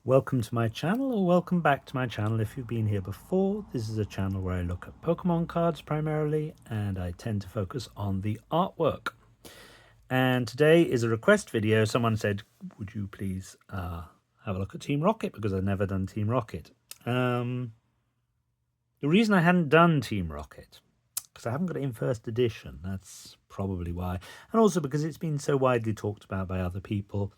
Welcome to my channel, or welcome back to my channel if you've been here before. This is a channel where I look at Pokemon cards primarily, and I tend to focus on the artwork. And today is a request video. Someone said, would you please have a look at Team Rocket, because I've never done Team Rocket. The reason I hadn't done Team Rocket, because I haven't got it in first edition, that's probably why. And also because it's been so widely talked about by other people.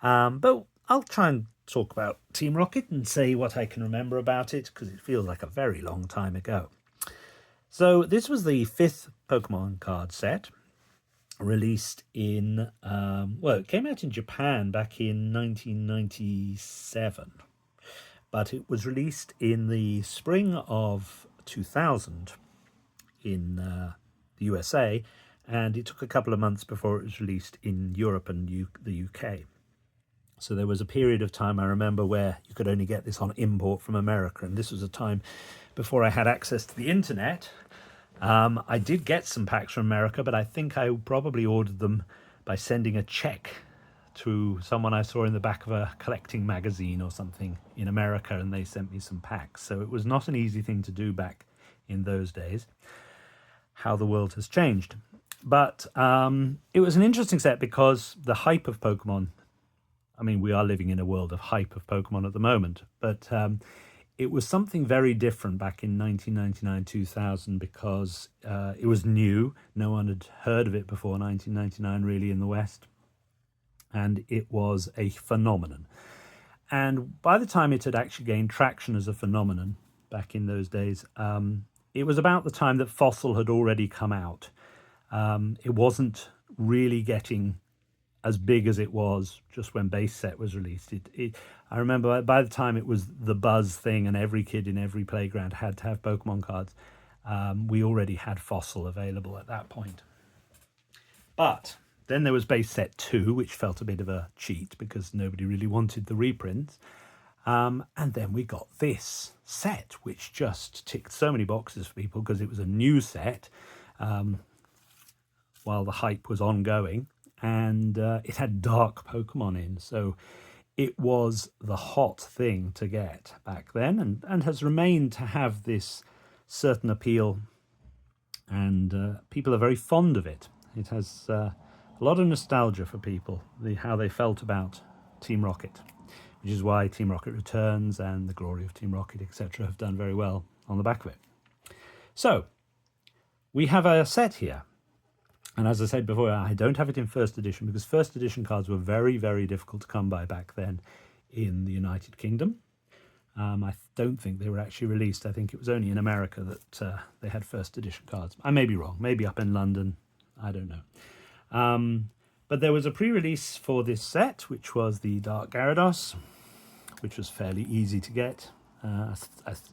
But I'll try and talk about Team Rocket and say what I can remember about it, because it feels like a very long time ago. So this was the 5th Pokemon card set, released in, well, it came out in Japan back in 1997, but it was released in the spring of 2000 in the USA, and it took a couple of months before it was released in Europe and the UK. So there was a period of time, I remember, where you could only get this on import from America, and this was a time before I had access to the internet. I did get some packs from America, but I think I probably ordered them by sending a check to someone I saw in the back of a collecting magazine or something in America, and they sent me some packs. So it was not an easy thing to do back in those days. How the world has changed. But it was an interesting set because the hype of Pokemon, I mean, we are living in a world of hype of Pokemon at the moment, but it was something very different back in 1999-2000 because it was new. No one had heard of it before 1999 really in the West, and it was a phenomenon. And by the time it had actually gained traction as a phenomenon back in those days, it was about the time that Fossil had already come out. It wasn't really getting as big as it was just when base set was released. I remember by the time it was the buzz thing and every kid in every playground had to have Pokemon cards, we already had Fossil available at that point. But then there was base set 2, which felt a bit of a cheat because nobody really wanted the reprints. And then we got this set, which just ticked so many boxes for people because it was a new set while the hype was ongoing. And it had dark Pokemon in, so it was the hot thing to get back then, and has remained to have this certain appeal, and people are very fond of it. It has a lot of nostalgia for people, how they felt about Team Rocket, which is why Team Rocket Returns and The Glory of Team Rocket, etc. have done very well on the back of it. So, we have a set here. And as I said before, I don't have it in first edition because first edition cards were very, very difficult to come by back then in the United Kingdom. I don't think they were actually released. I think it was only in America that they had first edition cards. I may be wrong, maybe up in London, I don't know. But there was a pre-release for this set, which was the Dark Gyarados, which was fairly easy to get. I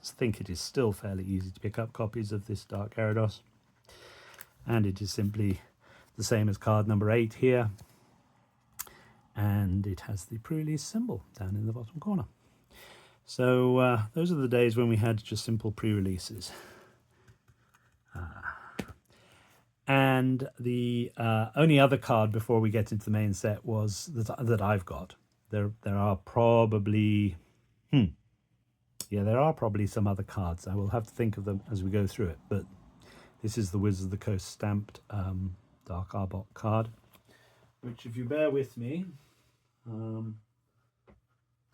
think it is still fairly easy to pick up copies of this Dark Gyarados. And it is simply the same as card number 8 here, and it has the pre-release symbol down in the bottom corner. So those are the days when we had just simple pre-releases. And the only other card before we get into the main set was that I've got. There are probably there are probably some other cards. I will have to think of them as we go through it, but this is the Wizards of the Coast stamped Dark Arbok card, which, if you bear with me,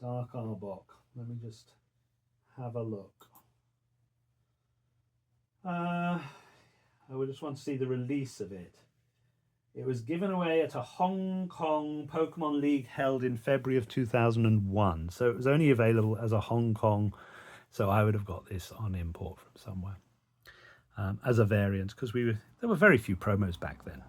Dark Arbok, let me just have a look. I would just want to see the release of it. It was given away at a Hong Kong Pokemon League held in February of 2001, so it was only available as a Hong Kong, so I would have got this on import from somewhere. As a variant, because there were very few promos back then.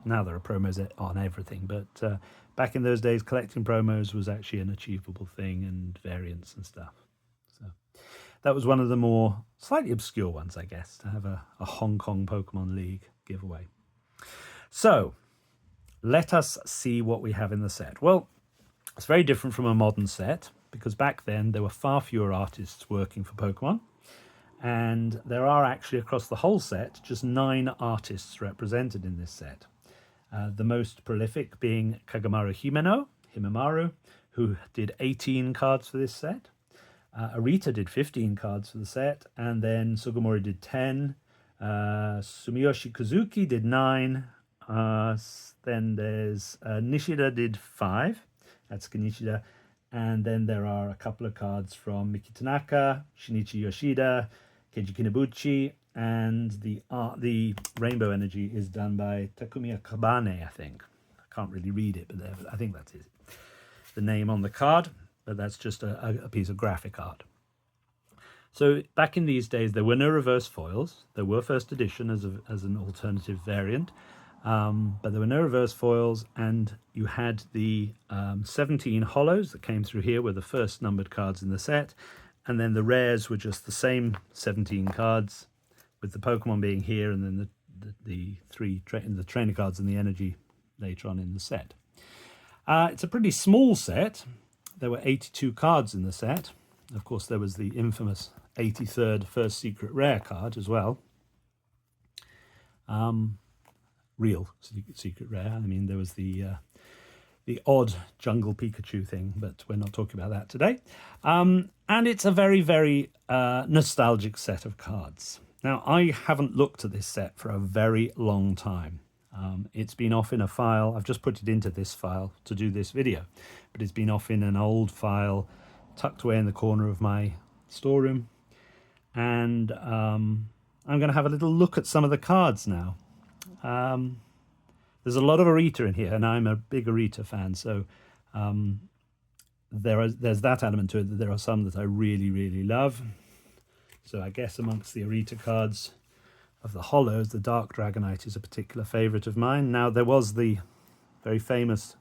Now there are promos on everything, but back in those days, collecting promos was actually an achievable thing, and variants and stuff. So that was one of the more slightly obscure ones, I guess, to have a Hong Kong Pokemon League giveaway. So let us see what we have in the set. Well, it's very different from a modern set, because back then there were far fewer artists working for Pokemon. And there are actually, across the whole set, just 9 artists represented in this set. The most prolific being Kagamaru Himemaru, who did 18 cards for this set. Arita did 15 cards for the set, and then Sugimori did 10. Sumiyoshi Kazuki did 9. Then there's Nishida did 5. Atsuki Nishida. And then there are a couple of cards from Miki Tanaka, Shinichi Yoshida, Keiji Kinabuchi, and the Rainbow Energy is done by Takumi Kabane, I think. I can't really read it, but I think that's it. The name on the card, but that's just a piece of graphic art. So back in these days, there were no reverse foils. There were first edition as an alternative variant, but there were no reverse foils, and you had the 17 hollows that came through here were the first numbered cards in the set, and then the rares were just the same 17 cards, with the Pokemon being here, and then the trainer cards and the energy later on in the set. It's a pretty small set. There were 82 cards in the set. Of course, there was the infamous 83rd First Secret Rare card as well. Real secret rare. I mean, there was the odd Jungle Pikachu thing, but we're not talking about that today. And it's a very, very nostalgic set of cards. Now, I haven't looked at this set for a very long time. It's been off in a file. I've just put it into this file to do this video, but it's been off in an old file tucked away in the corner of my storeroom. And I'm going to have a little look at some of the cards now. There's a lot of Arita in here, and I'm a big Arita fan, so there's that element to it, that there are some that I really, really love. So I guess amongst the Arita cards of the hollows, the Dark Dragonite is a particular favourite of mine. Now, there was the very famous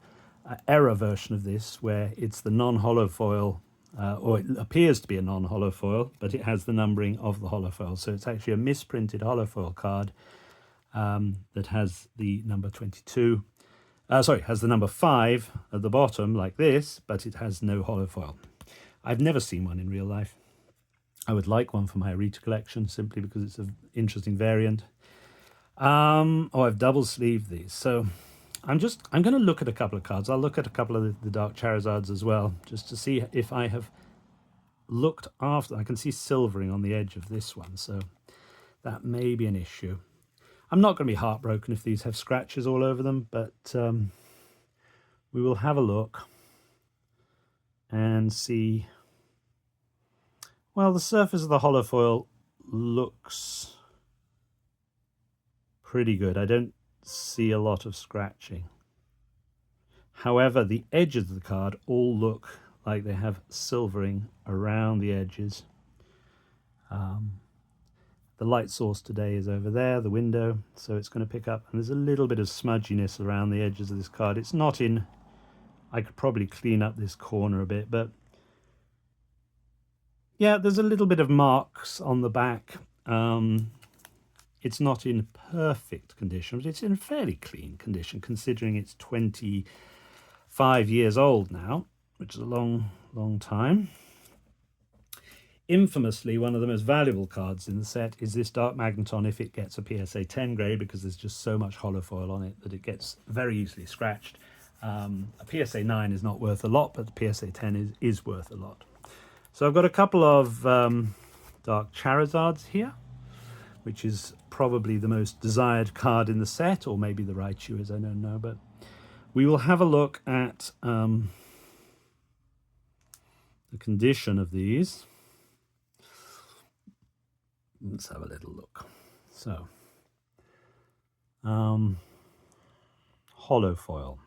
error version of this, where it's the non-hollow foil, or it appears to be a non-hollow foil, but it has the numbering of the hollow foil. So it's actually a misprinted hollow foil card that has the number 22. Has the number 5 at the bottom, like this, but it has no hollow foil. I've never seen one in real life. I would like one for my Arita collection, simply because it's an interesting variant. I've double sleeved these. So I'm going to look at a couple of cards. I'll look at a couple of the Dark Charizards as well, just to see if I have looked after. I can see silvering on the edge of this one, so that may be an issue. I'm not going to be heartbroken if these have scratches all over them, but we will have a look and see. Well, the surface of the hollow foil looks pretty good. I don't see a lot of scratching. However, the edges of the card all look like they have silvering around the edges. The light source today is over there, the window, so it's going to pick up, and there's a little bit of smudginess around the edges of this card. It's not in, I could probably clean up this corner a bit, but yeah, there's a little bit of marks on the back. It's not in perfect condition, but it's in fairly clean condition, considering it's 25 years old now, which is a long, long time. Infamously, one of the most valuable cards in the set is this Dark Magneton if it gets a PSA 10 grade, because there's just so much hollow foil on it that it gets very easily scratched. A PSA 9 is not worth a lot, but the PSA 10 is worth a lot. So I've got a couple of Dark Charizards here, which is probably the most desired card in the set, or maybe the Raichu is, I don't know, but we will have a look at the condition of these. Let's have a little look. So, hollow foil.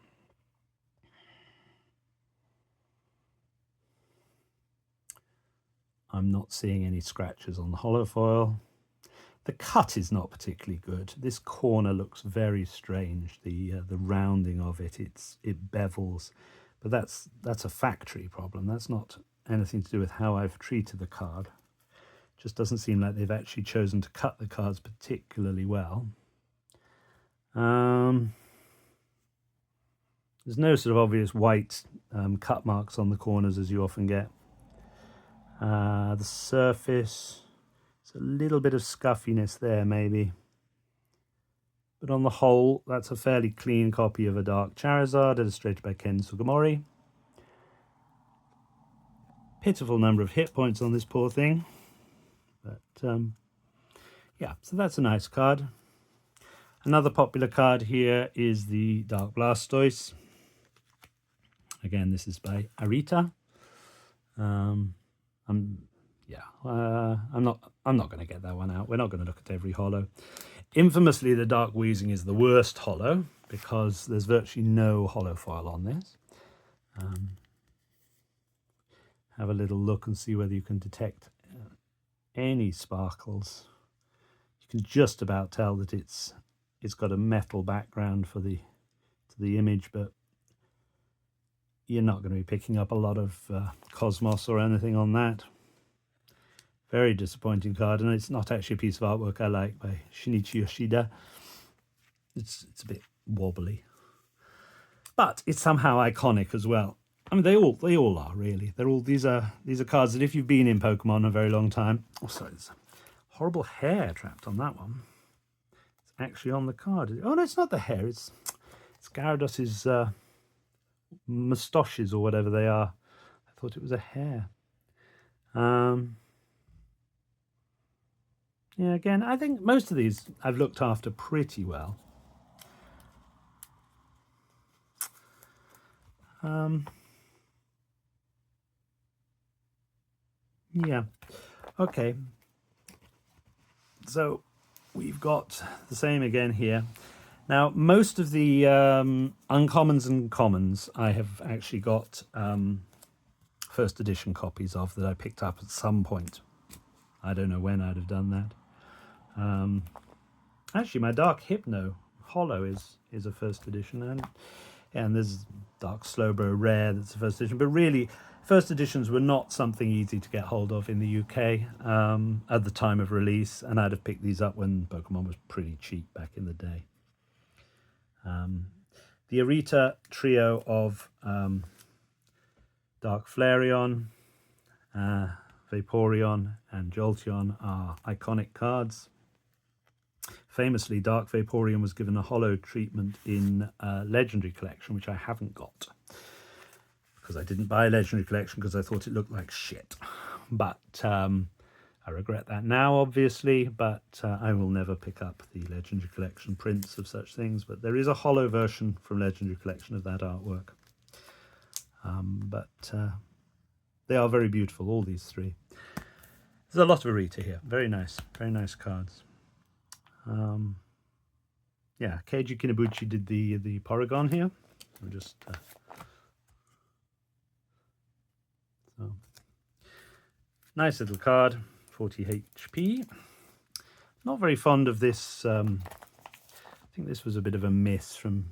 I'm not seeing any scratches on the hollow foil. The cut is not particularly good. This corner looks very strange. The rounding of it, it bevels, but that's a factory problem. That's not anything to do with how I've treated the card. Just doesn't seem like they've actually chosen to cut the cards particularly well. There's no sort of obvious white cut marks on the corners as you often get. The surface, it's a little bit of scuffiness there maybe. But on the whole, that's a fairly clean copy of a Dark Charizard illustrated by Ken Sugimori. pitiful number of hit points on this poor thing. But yeah, so that's a nice card. Another popular card here is the Dark Blastoise. Again, this is by Arita. I'm not going to get that one out. We're not going to look at every holo. Infamously, the Dark Weezing is the worst holo because there's virtually no holo foil on this. Have a little look and see whether you can detect any sparkles. You can just about tell that it's got a metal background for the image, but you're not going to be picking up a lot of cosmos or anything on that. Very disappointing card, and it's not actually a piece of artwork I like by Shinichi Yoshida. It's a bit wobbly, but it's somehow iconic as well. I mean, they all are really. These are cards that if you've been in Pokemon a very long time. Oh, sorry, there's a horrible hair trapped on that one. It's actually on the card. Oh no, it's not the hair. It's Gyarados' moustaches or whatever they are. I thought it was a hair. Yeah, again, I think most of these I've looked after pretty well. Yeah, okay. So we've got the same again here. Now, most of the uncommons and commons I have actually got first edition copies of that I picked up at some point. I don't know when I'd have done that. Actually, my Dark Hypno holo is a first edition, and there's Dark Slowbro Rare that's a first edition. But really, first editions were not something easy to get hold of in the UK at the time of release, and I'd have picked these up when Pokemon was pretty cheap back in the day. The Arita trio of Dark Flareon, Vaporeon, and Jolteon are iconic cards. Famously, Dark Vaporeon was given a holo treatment in Legendary Collection, which I haven't got. Because I didn't buy a Legendary Collection because I thought it looked like shit. But I regret that now, obviously, but I will never pick up the Legendary Collection prints of such things. But there is a holo version from Legendary Collection of that artwork. They are very beautiful, all these three. There's a lot of Arita here. Very nice cards. Yeah, Keiji Kinabuchi did the Porygon here. So just so nice little card, 40 HP. Not very fond of this. I think this was a bit of a miss from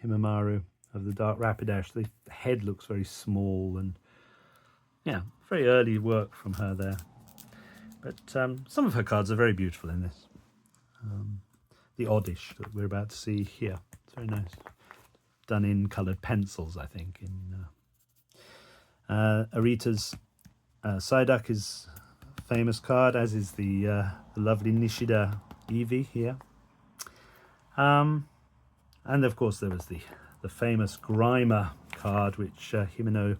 Himamaru of the Dark Rapidash. The head looks very small, and yeah, very early work from her there. But some of her cards are very beautiful in this. The Oddish that we're about to see here. It's very nice. Done in coloured pencils, I think. Arita's Psyduck is a famous card, as is the lovely Nishida Eevee here. And of course there was the famous Grimer card, which Himeno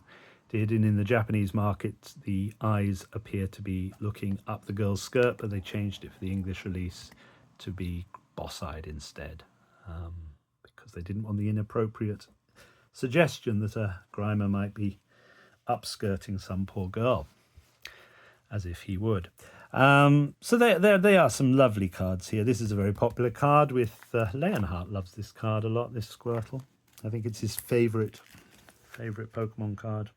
did, and in the Japanese market the eyes appear to be looking up the girl's skirt, but they changed it for the English release to be boss-eyed instead, because they didn't want the inappropriate suggestion that a Grimer might be upskirting some poor girl, as if he would. So there are some lovely cards here. This is a very popular card with Leonhardt loves this card a lot, this Squirtle. I think it's his favourite Pokemon card.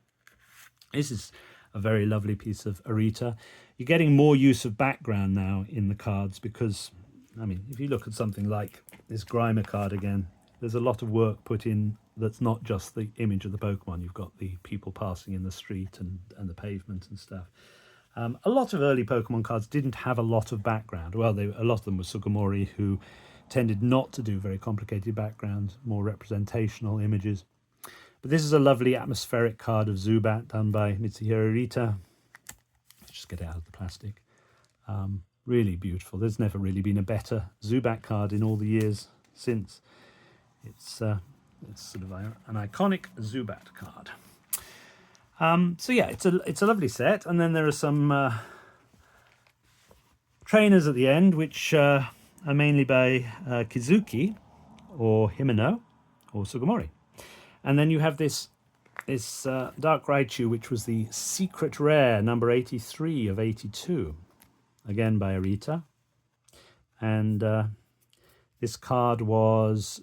This is a very lovely piece of Arita. You're getting more use of background now in the cards because, I mean, if you look at something like this Grimer card again, there's a lot of work put in that's not just the image of the Pokemon. You've got the people passing in the street and the pavement and stuff. A lot of early Pokemon cards didn't have a lot of background. Well, a lot of them were Sugimori, who tended not to do very complicated backgrounds, more representational images. But this is a lovely atmospheric card of Zubat done by Mitsuhiro Arita. Let's just get it out of the plastic. Really beautiful. There's never really been a better Zubat card in all the years since. It's sort of an iconic Zubat card. So yeah, it's a lovely set, and then there are some trainers at the end, which are mainly by Kizuki or Himeno or Sugimori. And then you have this Dark Raichu, which was the secret rare number 83 of 82, again by Arita. And this card was,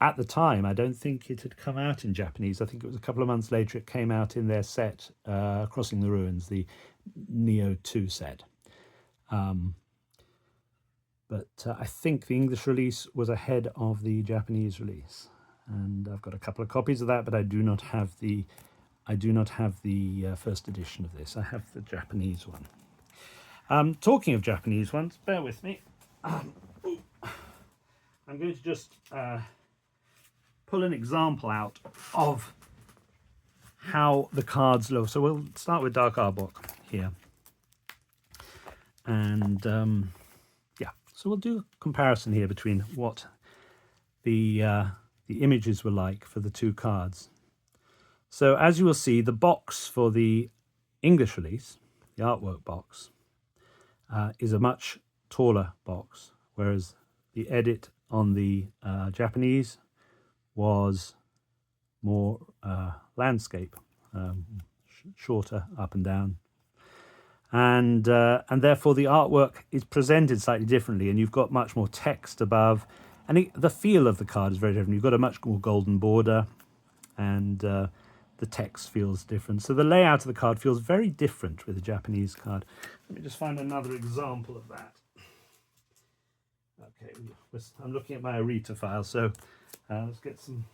at the time, I don't think it had come out in Japanese. I think it was a couple of months later it came out in their set, Crossing the Ruins, the Neo 2 set. But I think the English release was ahead of the Japanese release. And I've got a couple of copies of that, but I do not have the first edition of this. I have the Japanese one. Talking of Japanese ones, bear with me. I'm going to just pull an example out of how the cards look. So we'll start with Dark Arbok here. And yeah, so we'll do a comparison here between what the images were like for the two cards. So as you will see, the box for the English release, the artwork box, is a much taller box, whereas the edit on the Japanese was more landscape, shorter up and down. And therefore the artwork is presented slightly differently, and you've got much more text above, and the feel of the card is very different. You've got a much more golden border, and the text feels different. So the layout of the card feels very different with the Japanese card. Let me just find another example of that. Okay, I'm looking at my Arita file, so let's get some,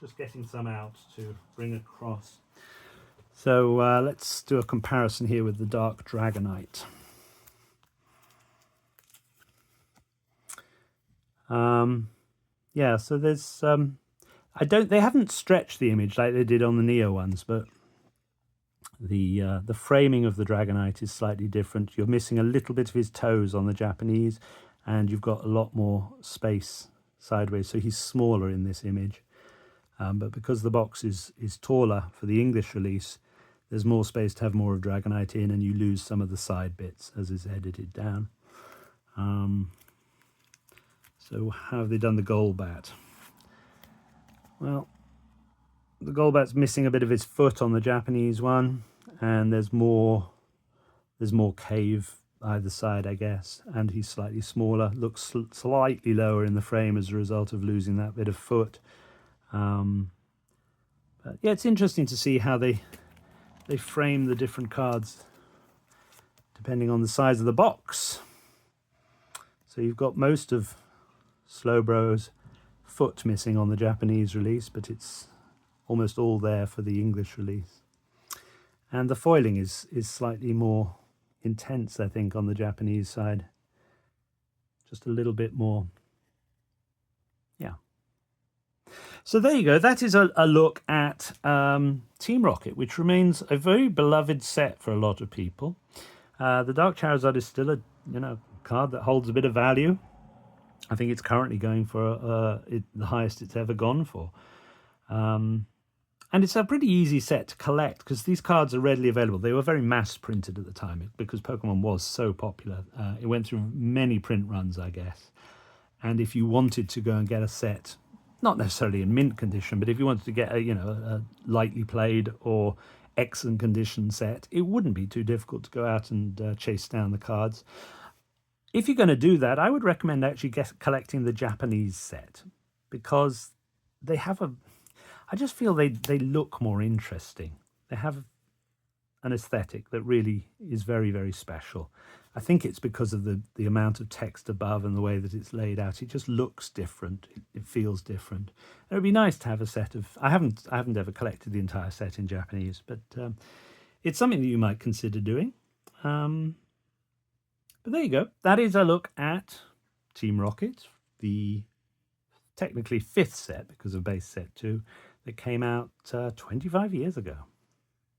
just getting some out to bring across. So let's do a comparison here with the Dark Dragonite. Yeah, so there's they haven't stretched the image like they did on the Neo ones, but the framing of the Dragonite is slightly different. You're missing a little bit of his toes on the Japanese, and you've got a lot more space sideways, so he's smaller in this image. But because the box is taller for the English release, there's more space to have more of Dragonite in, and you lose some of the side bits as is edited down. So how have they done the Golbat? Well, the Golbat's missing a bit of his foot on the Japanese one, and there's more cave either side, I guess, and he's slightly smaller, looks slightly lower in the frame as a result of losing that bit of foot. But yeah, it's interesting to see how they frame the different cards depending on the size of the box. So you've got most of Slowbro's foot missing on the Japanese release, but it's almost all there for the English release. And the foiling is slightly more intense, I think, on the Japanese side. Just a little bit more. Yeah. So there you go. That is a look at Team Rocket, which remains a very beloved set for a lot of people. The Dark Charizard is still a card that holds a bit of value. I think it's currently going for the highest it's ever gone for. And it's a pretty easy set to collect because these cards are readily available. They were very mass printed at the time because Pokemon was so popular. It went through many print runs, I guess. And if you wanted to go and get a set, not necessarily in mint condition, but if you wanted to get a lightly played or excellent condition set, it wouldn't be too difficult to go out and chase down the cards. If you're going to do that, I would recommend actually collecting the Japanese set because they have I just feel they look more interesting. They have an aesthetic that really is very, very special. I think it's because of the amount of text above and the way that it's laid out. It just looks different. It feels different. It would be nice to have a set of. I haven't ever collected the entire set in Japanese, but it's something that you might consider doing. But there you go. That is a look at Team Rocket, the technically 5th set because of base set 2 that came out 25 years ago.